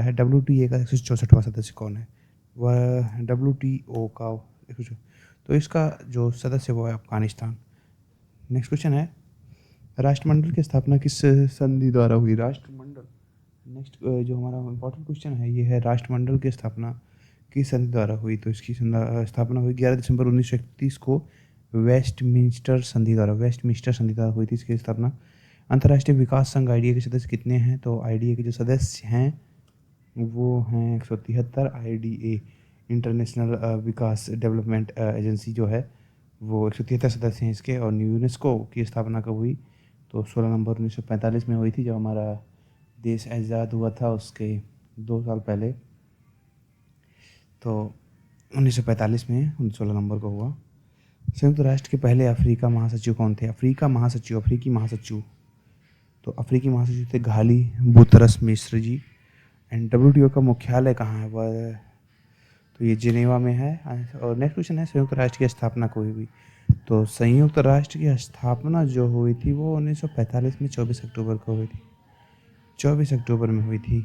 है WTA का 164वां सदस्य कौन है? वह WTO का 164। तो इसका जो सदस्य वो है अफगानिस्तान। नेक्स्ट क्वेश्चन है, राष्ट्रमंडल की स्थापना किस संधि द्वारा हुई? राष्ट्रमंडल, नेक्स्ट जो हमारा इंपॉर्टेंट क्वेश्चन है ये है, राष्ट्रमंडल की स्थापना किस संधि द्वारा हुई? तो इसकी स्थापना हुई 11 दिसंबर 1931 को वेस्टमिंस्टर संधि द्वारा हुई थी इसकी स्थापना। अंतर्राष्ट्रीय विकास संघ आईडीए के सदस्य कितने हैं? तो आईडीए के जो सदस्य हैं वो हैं 173। आईडीए इंटरनेशनल विकास डेवलपमेंट एजेंसी जो है वो 173 सदस्य हैं इसके। और यूनेस्को की स्थापना कब हुई? तो 16 नवंबर 1945 में हुई थी, जब हमारा देश आज़ाद हुआ था उसके 2 साल पहले। तो 1945 में 16 नवंबर को हुआ। संयुक्त राष्ट्र के पहले अफ्रीकी महासचिव कौन थे? अफ्रीकी महासचिव तो अफ्रीकी महासचिव थे घाली बुतरस मिस्र जी। एंड WTO का मुख्यालय कहाँ है? वह तो ये जिनेवा में है। और नेक्स्ट क्वेश्चन है, संयुक्त राष्ट्र की स्थापना कब हुई? तो संयुक्त राष्ट्र की स्थापना जो हुई थी वो 1945 में 24 अक्टूबर को हुई थी। 24 अक्टूबर में हुई थी।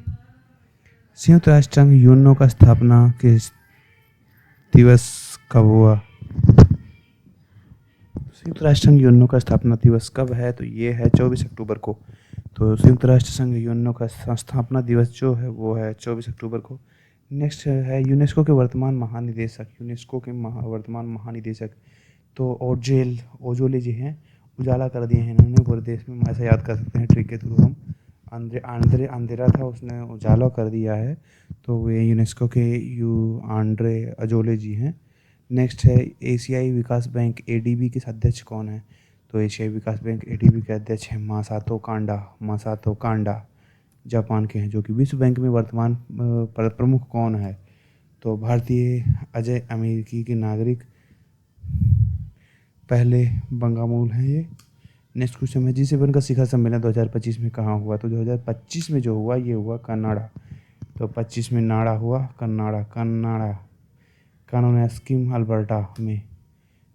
संयुक्त राष्ट्र संघ यूएनओ का स्थापना किस दिवस कब हुआ? संयुक्त राष्ट्र संघ यूएनओ का स्थापना दिवस कब है? तो ये है 24 अक्टूबर को। तो संयुक्त राष्ट्र संघ यूएनओ का स्थापना दिवस जो है वो है 24 अक्टूबर को। नेक्स्ट है, यूनेस्को के वर्तमान महानिदेशक तो ओजोले जी हैं, उजाला कर दिए हैं इन्होंने पूरे देश में। ऐसा याद कर सकते हैं ट्रिक के थ्रू हम। अंधेरा था, उसने उजाला कर दिया है, तो वे यूनेस्को के आंद्रे अजोले जी हैं। नेक्स्ट है, एशियाई विकास बैंक ADB के अध्यक्ष कौन है? तो एशियाई विकास बैंक ADB के अध्यक्ष हैं मासातो कांडा, जापान के हैं। जो कि विश्व बैंक में वर्तमान प्रमुख कौन है? तो भारतीय अजय अमेरिकी के नागरिक पहले बंगामूल हैं ये। नेक्स्ट क्वेश्चन है, G7 का शिखर सम्मेलन 2025 में कहाँ हुआ? तो 2025 में जो हुआ ये हुआ कनाडा। तो 25 में नाड़ा हुआ, कनाडा कानोनेस्किम अल्बर्टा में।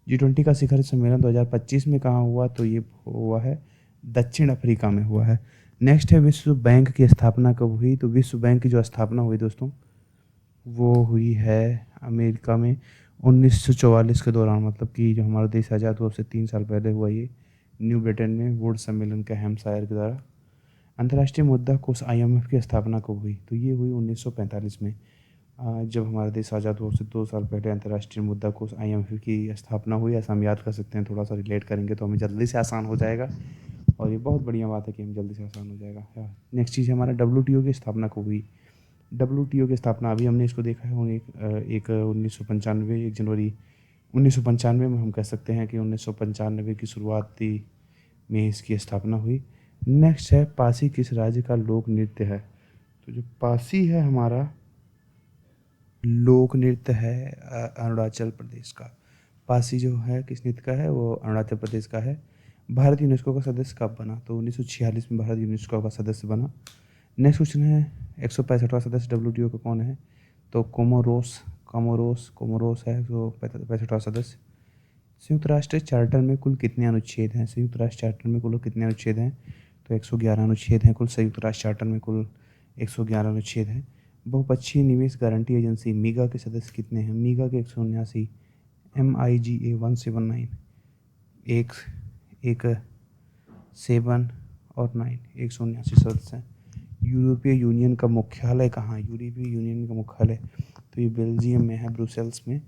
G20 का शिखर सम्मेलन 2025 में कहाँ हुआ? तो ये हुआ है दक्षिण अफ्रीका में हुआ है। नेक्स्ट है, विश्व बैंक की स्थापना कब हुई? तो विश्व बैंक की जो स्थापना हुई दोस्तों वो हुई है अमेरिका में 1944 के दौरान, मतलब कि जो हमारा देश आज़ाद हुआ उससे 3 साल पहले हुआ ये, न्यू ब्रिटेन में वुड सम्मेलन के हैम्पशायर के द्वारा। अंतर्राष्ट्रीय मुद्रा कोष IMF की स्थापना कब हुई? तो ये हुई 1945 में। जब हमारा देश आज़ाद हुआ उससे 2 साल पहले अंतर्राष्ट्रीय मुद्रा कोष IMF की स्थापना हुई। ऐसा हम याद कर सकते हैं, थोड़ा सा रिलेट करेंगे तो हमें जल्दी से आसान हो जाएगा, और ये बहुत बढ़िया बात है कि हम जल्दी से आसान हो जाएगा। नेक्स्ट चीज़ है हमारा, WTO की स्थापना कब हुई? WTO की स्थापना अभी हमने इसको देखा है, एक 1995, 1 जनवरी 1995 में हम कह सकते हैं कि 1995 की शुरुआती में इसकी स्थापना हुई। नेक्स्ट है, पासी किस राज्य का लोक नृत्य है? तो जो पासी है हमारा लोक नृत्य है अरुणाचल प्रदेश का। पासी जो है किस नृत्य का है? वो अरुणाचल प्रदेश का है। भारत यूनेस्को का सदस्य कब बना? तो 1946 में भारत यूनेस्को का सदस्य बना। नेक्स्ट क्वेश्चन है, 165वां सदस्य WTO का कौन है? तो कोमोरोस है 165वां सदस्य। संयुक्त राष्ट्र चार्टर में कुल कितने अनुच्छेद हैं? संयुक्त राष्ट्र चार्टर में कुल कितने अनुच्छेद हैं? तो 111 अनुच्छेद हैं कुल। संयुक्त राष्ट्र चार्टर में कुल 111 अनुच्छेद हैं। बहुपक्षीय निवेश गारंटी एजेंसी मीगा के सदस्य कितने हैं? मीगा के 179, MIGA 179, एक 7 और 9, 179 सदस्य हैं। यूरोपीय यूनियन का मुख्यालय कहाँ है? यूरोपीय यूनियन का मुख्यालय तो ये बेल्जियम में है, ब्रुसेल्स में।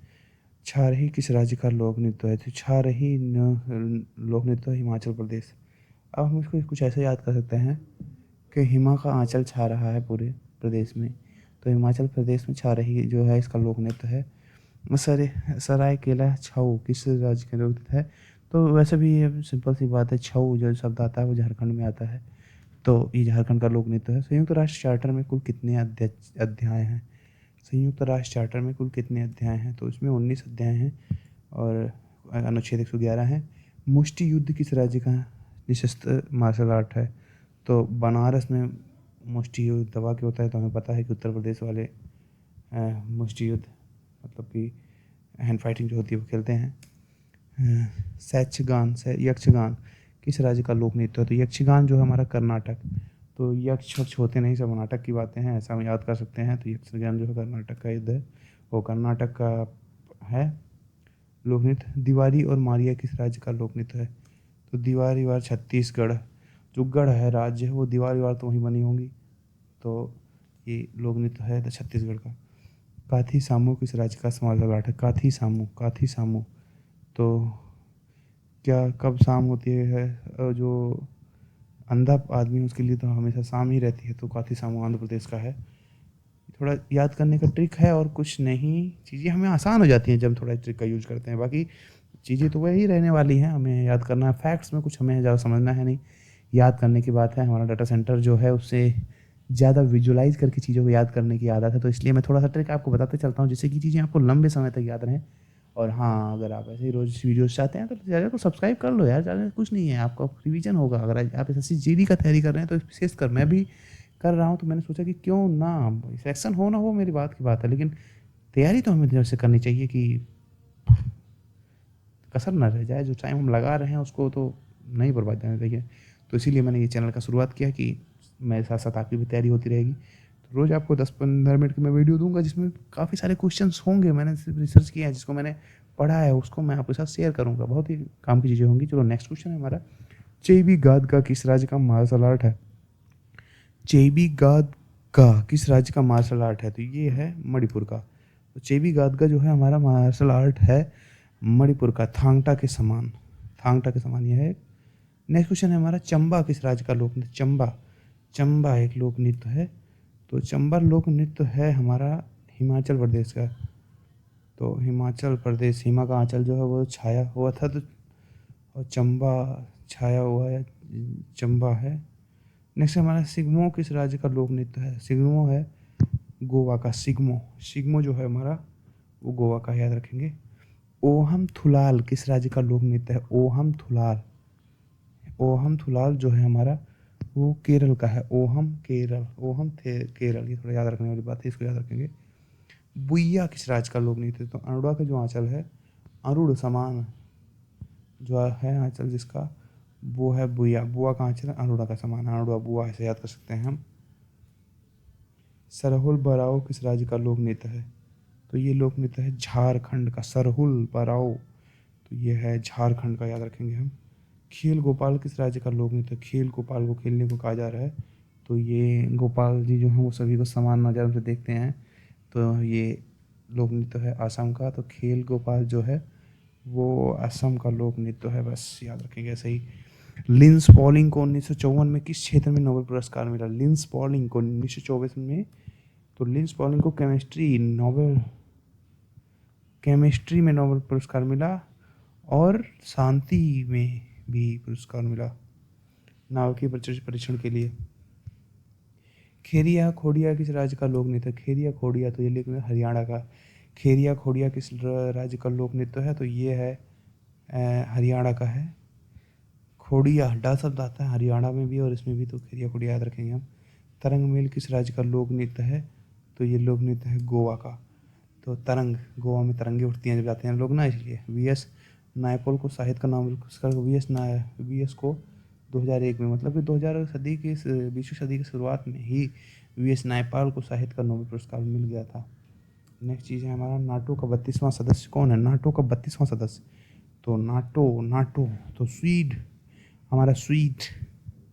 छारही किस राज्य का लोक नृत्य है? तो छारही लोक नृत्य हिमाचल प्रदेश। अब हम इसको कुछ ऐसे याद कर सकते हैं कि हिमा का आंचल छा रहा है पूरे प्रदेश में, तो हिमाचल प्रदेश में छारही जो है इसका लोक नृत्य है। सरायकेला छऊ किस राज्य का लोक नृत्य है? तो वैसे भी ये सिंपल सी बात है, छऊ जो शब्द आता है वो झारखंड में आता है, तो ये झारखंड का लोक नृत्य है। संयुक्त राष्ट्र चार्टर में कुल कितने अध्याय हैं? संयुक्त राष्ट्र चार्टर में कुल कितने अध्याय हैं? तो इसमें 19 अध्याय हैं और अनुच्छेद 111 है। मुष्टि युद्ध किस राज्य का निशस्त्र मार्शल आर्ट है? तो बनारस में मुष्टि युद्ध दबा के होता है, तो हमें पता है कि उत्तर प्रदेश वाले मुष्टि युद्ध मतलब कि हैंड फाइटिंग जो होती है वो खेलते हैं। यक्षगान किस राज्य का लोक नृत्य है? तो यक्षगान जो है हमारा कर्नाटक, तो यक्ष वक्ष होते नहीं, सब नाटक की बातें हैं, ऐसा हम याद कर सकते हैं। तो यक्षगान जो है कर्नाटक का युद्ध है, वो कर्नाटक का है। लोक नृत्य दीवारी और मारिया किस राज्य का लोक नृत्य है? तो दीवारी वार छत्तीसगढ़, जो गढ़ है राज्य है, वो दीवारी वार तो वहीं बनी होंगी। तो ये लोक नृत्य है तो छत्तीसगढ़ का। काथी सामू किस राज्य का समाजल आर्ट है? काथी सामू, काथी सामू। तो क्या कब शाम होती है? जो अंधा आदमी है उसके लिए तो हमेशा शाम ही रहती है। तो काथी सामू आंध्र प्रदेश का है। थोड़ा याद करने का ट्रिक है और कुछ नहीं, चीज़ें हमें आसान हो जाती हैं जब थोड़ा ट्रिक का यूज करते हैं। बाकी चीज़ें तो वही रहने वाली हैं, हमें याद करना है। फैक्ट्स में कुछ हमें ज़्यादा समझना है नहीं, याद करने की बात है। हमारा डाटा सेंटर जो है उससे ज़्यादा विजुलाइज करके चीज़ों को याद करने की आदत है, तो इसलिए मैं थोड़ा सा ट्रिक आपको बताते चलता हूँ जिससे कि चीज़ें आपको लंबे समय तक याद रहें। और हाँ, अगर आप ऐसे ही रोज़ वीडियोस चाहते हैं तो चैनल को सब्सक्राइब कर लो यार, ज़्यादा कुछ नहीं है, आपका रिवीजन होगा। अगर आप एसएससी जीडी का तैयारी कर रहे हैं तो विशेषकर मैं भी कर रहा हूँ, तो मैंने सोचा कि क्यों ना सिलेक्शन हो ना हो मेरी बात की बात है, लेकिन तैयारी तो हमें जैसे करनी चाहिए कि कसर ना रह जाए। जो टाइम हम लगा रहे हैं उसको तो नहीं बर्बाद जाने चाहिए। तो इसीलिए मैंने ये चैनल का शुरुआत किया कि मेरे साथ साथ आपकी भी तैयारी होती रहेगी। तो रोज़ आपको 10-15 मिनट की मैं वीडियो दूंगा जिसमें काफ़ी सारे क्वेश्चंस होंगे, मैंने रिसर्च किया है, जिसको मैंने पढ़ा है उसको मैं आपके साथ शेयर करूँगा। बहुत ही काम की चीज़ें होंगी। चलो नेक्स्ट क्वेश्चन है हमारा, चेबी गादका किस राज्य का मार्शल आर्ट है? चेबी गादका किस राज्य का मार्शल आर्ट है? तो ये है मणिपुर का। तो चेबी गादका जो है हमारा मार्शल आर्ट है मणिपुर का, थांगटा के समान, थांगटा के समान यह है। नेक्स्ट क्वेश्चन है हमारा, चंबा किस राज्य का लोक नृत्य? चंबा, चंबा एक लोक नृत्य है। तो चंबा लोक नृत्य है हमारा हिमाचल प्रदेश का। तो हिमाचल प्रदेश, हिमा का आंचल जो है वो छाया हुआ था, तो और चंबा छाया हुआ है, चंबा है। नेक्स्ट हमारा सिग्मो किस राज्य का लोक नृत्य है? सिग्मो है गोवा का, सिग्मो, सिग्मो जो है हमारा वो गोवा का, याद रखेंगे। ओहम थुलाल किस राज्य का लोक नृत्य है? ओहम थुलाल, ओहम थुलाल जो है हमारा वो केरल का है। ओहम केरल, ओहम थे केरल, ये थोड़ा याद रखने वाली बात है, इसको याद रखेंगे। बुइया किस राज्य का लोक नृत्य है? तो अरुणा का जो आंचल है, अरुण समान जो है आंचल जिसका, वो है बुआ, बुआ का आंचल अरोड़ा का समान, अरोड़ा बुआ, ऐसे याद कर सकते हैं हम। सरहुल बराओ किस राज्य का लोक नृत्य है? तो ये लोक नृत्य है झारखंड का, सरहुल बराओ, तो ये है झारखंड का, याद रखेंगे हम। खेल गोपाल किस राज्य का लोक नृत्य? खेल गोपाल को खेलने को कहा जा रहा है, तो ये गोपाल जी जो हैं वो सभी को समान नज़र से देखते हैं, तो ये लोक नृत्य है आसाम का। तो खेल गोपाल जो है वो असम का लोक नृत्य है, बस याद रखेंगे ऐसे ही। लिंस पॉलिंग को 1954 में किस क्षेत्र में नोबेल पुरस्कार मिला? लिंस पॉलिंग को 1924 में, तो लिंस पॉलिंग को केमिस्ट्री में नोबेल पुरस्कार मिला, और शांति में भी पुरस्कार मिला, नाव के परीक्षण के लिए। खेरिया खोड़िया किस राज्य का लोक नृत्य? खेरिया खोड़िया, तो ये लिख हरियाणा का। खेरिया खोड़िया किस राज्य का लोक नृत्य है? तो ये है हरियाणा का है। खोड़िया डा शब्द आता है हरियाणा में भी और इसमें भी, तो खेरिया खोड़िया याद रखेंगे हम। तरंग मेल किस राज्य का लोक नृत्य है? तो ये लोक नृत्य है गोवा का। तो तरंग, गोवा में तरंगे उठती हैं जब जाते हैं लोग ना, इसलिए। वीएस नायपॉल को साहित्य का नोबेल पुरस्कार, वीएस को 2001 में, मतलब कि 2000 सदी की 20वीं सदी की शुरुआत में ही वीएस नायपाल को साहित्य का नोबेल पुरस्कार मिल गया था। नेक्स्ट चीज़ है हमारा, नाटो का 32वां सदस्य कौन है? नाटो का 32वां सदस्य, तो नाटो, नाटो तो स्वीड, हमारा स्वीड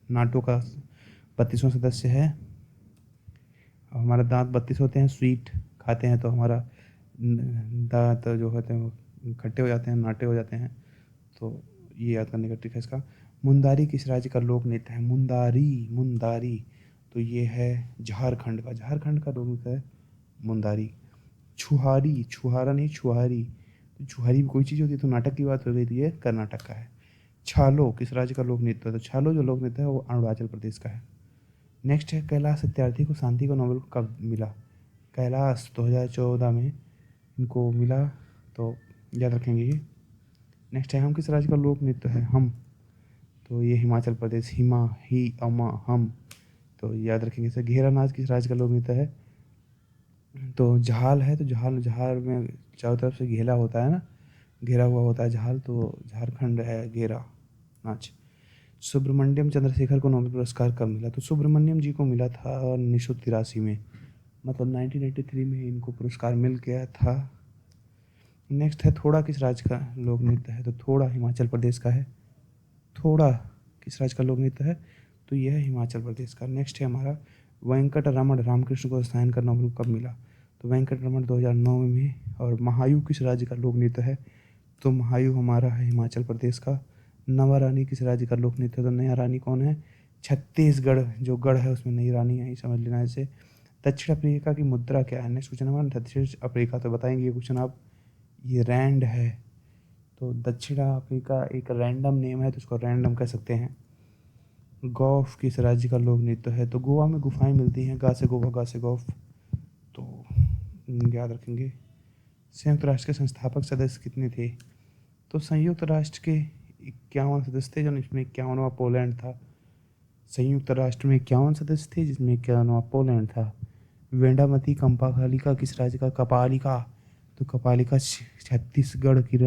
नाटो का 32वां सदस्य है। हमारा दांत 32 होते हैं, स्वीट खाते हैं तो हमारा दांत जो होते हैं वो खट्टे हो जाते हैं, नाटे हो जाते हैं। तो ये याद करने का ट्रिक है इसका। मुंदारी किस राज्य का लोक नृत्य है? मुंदारी, मुंदारी, तो ये है झारखंड का, झारखंड का लोक नृत्य है मुंदारी। छुहारी, छुहारा नहीं छुहारी, तो छुहारी भी कोई चीज़ होती है, तो नाटक की बात हो गई, तो ये कर्नाटक का है। छालो किस राज्य का लोक नृत्य है? तो छालो जो लोक नृत्य है वो अरुणाचल प्रदेश का है। नेक्स्ट है, कैलाश सत्यार्थी को शांति का नोबेल कब मिला? कैलाश 2014 में इनको मिला, तो याद रखेंगे ये। नेक्स्ट है, हम किस राज्य का लोक नृत्य है? हम, तो ये हिमाचल प्रदेश, हिमा ही अमा हम, तो याद रखेंगे इसे। घेरा नाच किस राज्य का लोक नृत्य है? तो झाल है, तो झाल, झाल में चारों तरफ से घेरा होता है ना, घेरा हुआ होता है झाल, तो झारखंड है घेरा नाच। सुब्रमण्यम चंद्रशेखर को नोबेल पुरस्कार कब मिला? तो सुब्रमण्यम जी को मिला था 1983 में, मतलब 1983 में इनको पुरस्कार मिल गया था। नेक्स्ट है थोड़ा किस राज्य का लोक नृत्य है? तो थोड़ा हिमाचल प्रदेश का है। थोड़ा किस राज्य का लोक नृत्य है? तो यह है हिमाचल प्रदेश का। नेक्स्ट है हमारा वेंकट रमण रामकृष्ण को रसायन का नोबेल कब मिला? तो वेंकट रमण 2009 में। और महायू किस राज्य का लोक नृत्य है? तो महायू हमारा है हिमाचल प्रदेश का। नवा रानी किस राज्य का लोक नृत्य है? तो नया रानी कौन है? छत्तीसगढ़, जो गढ़ है उसमें नई रानी है, समझ लेना ऐसे। दक्षिण अफ्रीका की मुद्रा क्या है? नेक्स्ट क्वेश्चन हमारा दक्षिण अफ्रीका, तो बताएंगे ये क्वेश्चन आप, ये रैंड है। तो दक्षिण अफ्रीका एक रैंडम नेम है, तो इसको रैंडम कह सकते हैं। गौफ किस राज्य का लोक नृत्य है? तो गोवा में गुफाएं मिलती हैं, गा से गोवा गा से गौफ, तो याद रखेंगे। संयुक्त राष्ट्र के संस्थापक सदस्य कितने थे? तो संयुक्त राष्ट्र के 51 सदस्य थे, जो इसमें 51वां पोलैंड था। संयुक्त राष्ट्र में 51 सदस्य थे, जिसमें 51वां पोलैंड था। वेंडामती कंपालिका किस राज्य का? कपालिका, तो कपालिका छत्तीसगढ़ की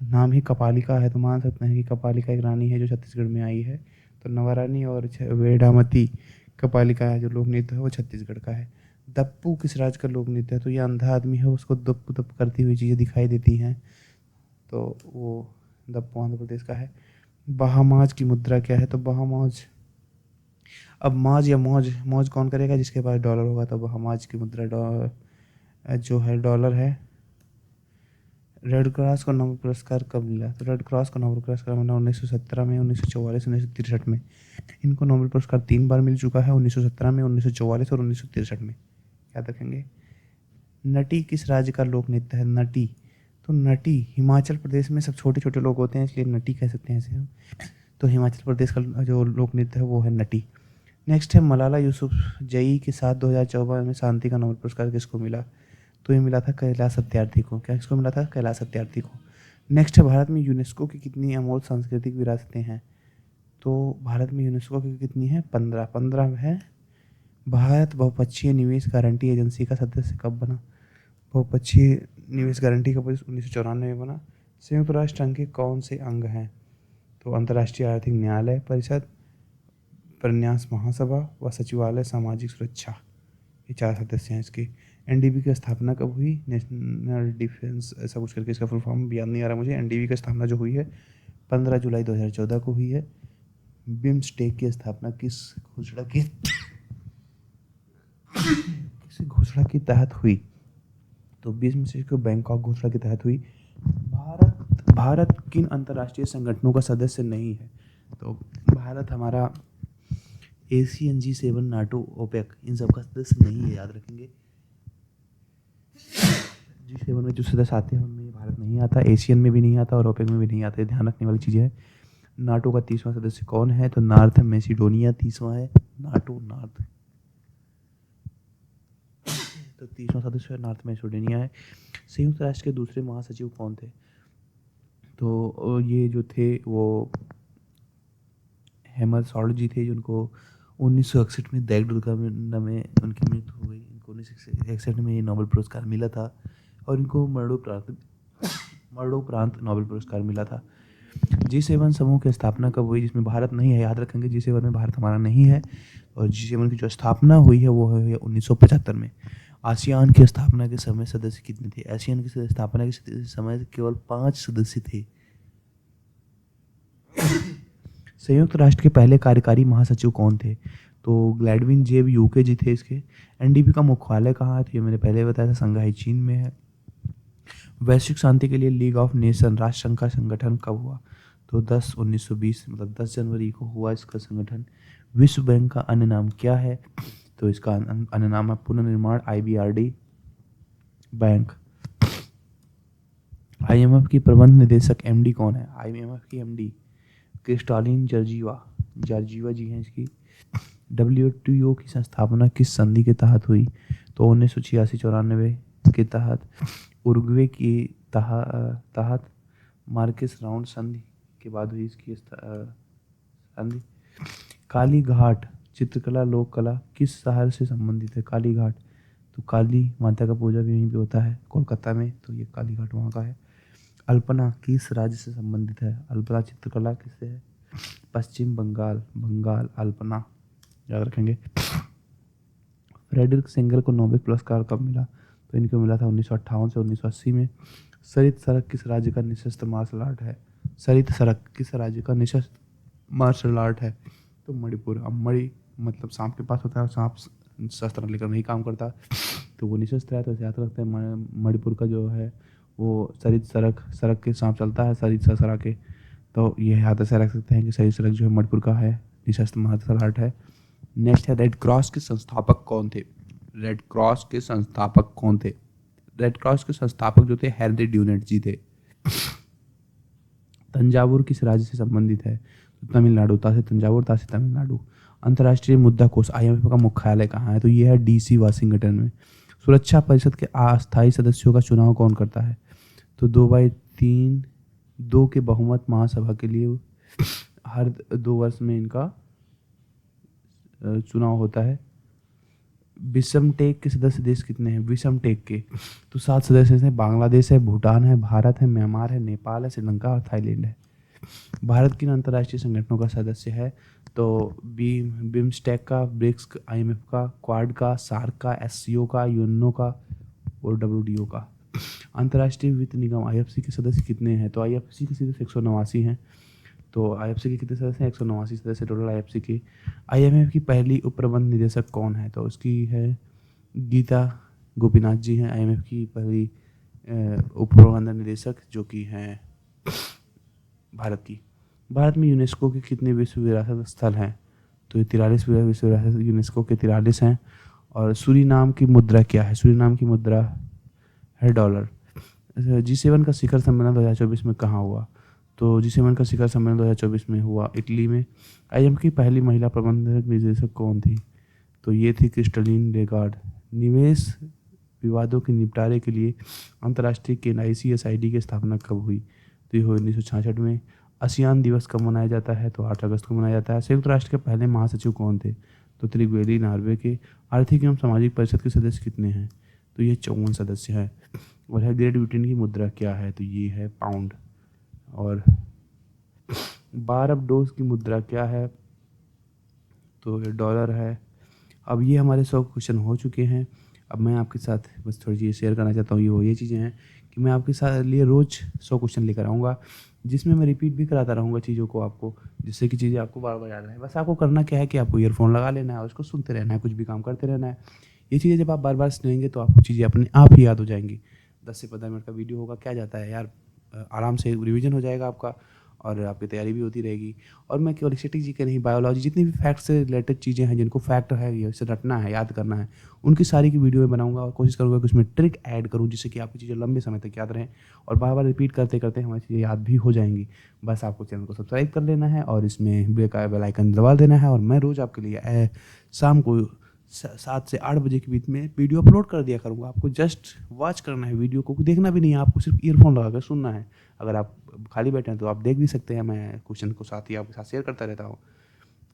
नाम ही कपालिका है, तो मान सकते हैं कि कपालिका एक रानी है जो छत्तीसगढ़ में आई है। तो नवा रानी और वेडामती कपालिका है जो लोक नृत्य है वो छत्तीसगढ़ का है। दप्पू किस राज्य का लोक नृत्य है? तो ये अंधा आदमी है, उसको दप्पू दप्पू करती हुई चीज़ें दिखाई देती हैं, तो वो दप्पू आंध्र प्रदेश का है। बहामाज की मुद्रा क्या है? तो बहामाज, अब माज या मौज, मौज कौन करेगा? जिसके पास डॉलर होगा। तो बहामाज की मुद्रा जो है डॉलर है। रेड क्रॉस को नोबेल पुरस्कार कब मिला? तो रेड क्रॉस को नोबेल पुरस्कार मिला 1917 में, 1944, 1963 में। इनको नोबेल पुरस्कार 3 बार मिल चुका है, 1917 में, 1944 और 1963 में, याद रखेंगे। नटी किस राज्य का लोक नृत्य है? नटी, तो नटी हिमाचल प्रदेश में सब छोटे छोटे लोग होते हैं, इसलिए नटी कह सकते हैं इसे हम। तो हिमाचल प्रदेश का जो लोक नृत्य है वो है नटी। नेक्स्ट है मलाला यूसुफजई के साथ 2014 में शांति का नोबेल पुरस्कार किसको मिला? तो ये मिला था कैलाश सत्यार्थी को। क्या किसको मिला था? कैलाश सत्यार्थी को। नेक्स्ट है भारत में यूनेस्को की कितनी अमूल्य सांस्कृतिक विरासतें हैं? तो भारत में यूनेस्को की कितनी है? 15 15 है। भारत बहुपक्षीय निवेश गारंटी एजेंसी का सदस्य कब बना? बहुपक्षीय निवेश गारंटी का 1994 में बना। संयुक्त राष्ट्र संघ के कौन से अंग हैं? तो अंतर्राष्ट्रीय आर्थिक न्यायालय परिषद, प्रन्यास महासभा व सचिवालय सामाजिक सुरक्षा, ये 4 सदस्य हैं इसके। एनडीबी की स्थापना कब हुई? नेशनल डिफेंस ऐसा कुछ करके इसका फुल फॉर्म याद नहीं आ रहा मुझे। एनडीबी की स्थापना जो हुई है 15 जुलाई 2014 को हुई है। बिम्स्टेक की स्थापना किस घोषणा की किस घोषणा के तहत हुई? तो बिम्स्टेक को बैंकॉक घोषणा के तहत हुई। भारत किन अंतर्राष्ट्रीय संगठनों का सदस्य नहीं है? तो भारत हमारा एशियन G7, नाटो, ओपेक, इन सब का सदस्य नहीं है, याद रखेंगे। G7 में जो सदस्य आते हैं उनमें भारत नहीं आता, एशियन में भी नहीं आता और ओपेक में भी नहीं आता, ध्यान रखने वाली चीज़ है। नाटो का 30वां सदस्य कौन है? तो नॉर्थ मैसिडोनिया 30वां है। नाटो नॉर्थ, तो 30वां सदस्य नॉर्थ मैसिडोनिया है। संयुक्त राष्ट्र के दूसरे महासचिव कौन थे? तो ये जो थे वो हेमर सॉल्ट जी थे, जिनको 1961 में दैग दुर्घटना में उनकी मृत्यु हो गई। इनको 1961 में नोबेल पुरस्कार मिला था और इनको मरणोपरांत नोबेल पुरस्कार मिला था। G7 समूह की स्थापना कब हुई? जिसमें भारत नहीं है, याद रखेंगे G7 में भारत हमारा नहीं है। और G7 की जो स्थापना हुई है वो है 1975 में। आसियान की स्थापना के समय सदस्य कितने थे? आसियान की स्थापना के समय केवल 5 सदस्य थे। संयुक्त राष्ट्र के पहले कार्यकारी महासचिव कौन थे? तो ग्लैडविन जेब यूके जी थे इसके। एनडीपी का मुख्यालय कहाँ है? तो ये मैंने पहले बताया था, संघाई चीन में है। वैश्विक शांति के लिए लीग ऑफ नेशन राष्ट्र संघ का संगठन कब हुआ? तो 1920 मतलब 10 जनवरी को हुआ इसका संगठन। विश्व बैंक का अन्य नाम क्या है? तो इसका अन्य नाम है पुनर्निर्माण IBRD बैंक। IMF की प्रबंध निदेशक MD कौन है? IMF की MD क्रिस्टालिन जॉर्जिवा जी हैं इसकी। WTO की संस्थापना किस संधि के तहत हुई? तो 1986-94 के तहत। उरुग्वे की तहत मार्केस राउंड संधि के बाद हुई इसकी संधि। काली घाट चित्रकला लोक कला किस शहर से संबंधित है? काली घाट, तो काली माता का पूजा भी यहीं पे होता है कोलकाता में, तो ये काली घाट वहाँ का है। अल्पना किस राज्य से संबंधित है? अल्पना चित्रकला किससे है? पश्चिम बंगाल, बंगाल अल्पना याद रखेंगे। फ्रेडरिक सेंगर को नोबेल पुरस्कार कब मिला? तो इनको मिला था 1958 से 1980 में। सरित सरक किस राज्य का निशस्त्र मार्शल आर्ट है? सरित सरक किस राज्य का निशस्त्र मार्शल आर्ट है? तो मणिपुर। अब मणि मतलब सांप के पास होता है और सांप शस्त्र लेकर नहीं काम करता, तो वो निशस्त्र है, तो ऐसे याद रखते हैं। मणिपुर का जो है वो सरित सरक, सरक के सांप चलता है, सरित सरा के, तो ये याद ऐसे रख सकते हैं कि सरित सरक जो है मणिपुर का है, निशस्त्र मार्शल आर्ट है। नेक्स्ट है, रेड क्रॉस के संस्थापक कौन थे? रेड क्रॉस के संस्थापक कौन थे? रेड क्रॉस के संस्थापक जो थे हेनरी ड्यूनेट जी थे। तंजावुर किस राज्य से संबंधित है? तो तमिलनाडु, ता से तंजावुर, ता से तमिलनाडु। अंतर्राष्ट्रीय मुद्रा कोष IMF का मुख्यालय कहाँ है? तो ये है DC वाशिंगटन में। सुरक्षा परिषद के अस्थायी सदस्यों का चुनाव कौन करता है? तो 2/3, 2 के बहुमत महासभा के लिए हर 2 वर्ष में इनका चुनाव होता है। विषम टेक के सदस्य देश कितने हैं? विषम टेक के तो 7 सदस्य हैं। बांग्लादेश है, भूटान है, भारत है, म्यांमार है, नेपाल है, श्रीलंका और थाईलैंड है। भारत किन अंतर्राष्ट्रीय संगठनों का सदस्य है? तो बिम्स्टेक का, ब्रिक्स, IMF का, क्वाड का, सार्क का, SCO का, यूएनओ का और WTO का। अंतर्राष्ट्रीय वित्त निगम IFC के सदस्य कितने हैं? तो IFC के सदस्य 189 हैं। तो IFC के कितने सदस्य हैं? 189 सदस्य टोटल IFC के। IMF की पहली उप प्रबंध निदेशक कौन है? तो उसकी है गीता गोपीनाथ जी हैं IMF की पहली उप प्रबंध निदेशक, जो कि हैं भारत की। भारत में यूनेस्को के कितने विश्व विरासत स्थल हैं? तो ये 43 विश्व विरासत यूनेस्को के 43 हैं। और सूरीनाम की मुद्रा क्या है? सूरीनाम की मुद्रा है डॉलर। G7 का शिखर सम्मेलन 2024 में कहाँ हुआ? तो G7 का शिखर सम्मेलन 2024 में हुआ इटली में। IMF की पहली महिला प्रबंधक निदेशक कौन थी? तो ये थी क्रिस्टलीन लेगार्ड। निवेश विवादों के निपटारे के लिए अंतर्राष्ट्रीय KNIC SID की स्थापना कब हुई? तो ये हुई 1966 में। आसियान दिवस कब मनाया जाता है? तो 8 अगस्त को मनाया जाता है। संयुक्त राष्ट्र के पहले महासचिव कौन थे? तो त्रिवेदी नार्वे के। आर्थिक एवं सामाजिक परिषद के सदस्य कितने हैं? तो ये 54 सदस्य हैं। और है ग्रेट ब्रिटेन की मुद्रा क्या है? तो ये है पाउंड। और बारबडोस की मुद्रा क्या है? तो ये डॉलर है। अब ये हमारे 100 क्वेश्चन हो चुके हैं। अब मैं आपके साथ बस थोड़ी चीज़ें शेयर करना चाहता हूँ। ये चीज़ें हैं कि मैं आपके साथ लिए रोज़ 100 क्वेश्चन लेकर आऊँगा, जिसमें मैं रिपीट भी कराता रहूँगा चीज़ों को आपको, जिससे कि चीज़ें आपको बार बार याद रहें। बस आपको करना क्या है कि आपको ईयरफोन लगा लेना है और उसको सुनते रहना है, कुछ भी काम करते रहना है। ये चीज़ें जब आप बार बार सुनेंगे तो आपको चीज़ें अपने आप ही याद हो जाएंगी। 10 से 15 मिनट का वीडियो होगा, क्या जाता है यार, आराम से रिवीजन हो जाएगा आपका और आपकी तैयारी भी होती रहेगी। और मैं केवल स्टैटिस्टिक्स जी के नहीं, बायोलॉजी जितनी भी फैक्ट से रिलेटेड चीज़ें हैं, जिनको फैक्ट है ये से रटना है, याद करना है, उनकी सारी की वीडियो में बनाऊंगा और कोशिश करूँगा कि उसमें ट्रिक ऐड करूँ, जिससे कि आपकी चीज़ें लंबे समय तक याद रहें और बार बार रिपीट करते करते हमारी चीज़ें याद भी हो जाएंगी। बस आपको चैनल को सब्सक्राइब कर लेना है और इसमें बेल आइकन दबा देना है। और मैं रोज़ आपके लिए शाम को 7 से 8 बजे के बीच में वीडियो अपलोड कर दिया करूँगा। आपको जस्ट वॉच करना है, वीडियो को देखना भी नहीं है, आपको सिर्फ ईयरफोन लगा कर सुनना है। अगर आप खाली बैठे हैं तो आप देख भी सकते हैं, मैं क्वेश्चन को साथ ही आपके साथ शेयर करता रहता हूँ।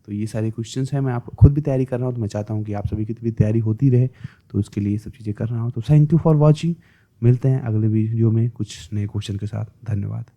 तो ये सारे क्वेश्चंस हैं, मैं आप खुद भी तैयारी कर रहा हूँ, तो मैं चाहता हूँ कि आप सभी की भी तैयारी होती रहे, तो उसके लिए ये सब चीज़ें कर रहा हूँ। तो थैंक यू फॉर वॉचिंग। मिलते हैं अगले वीडियो में कुछ नए क्वेश्चन के साथ। धन्यवाद।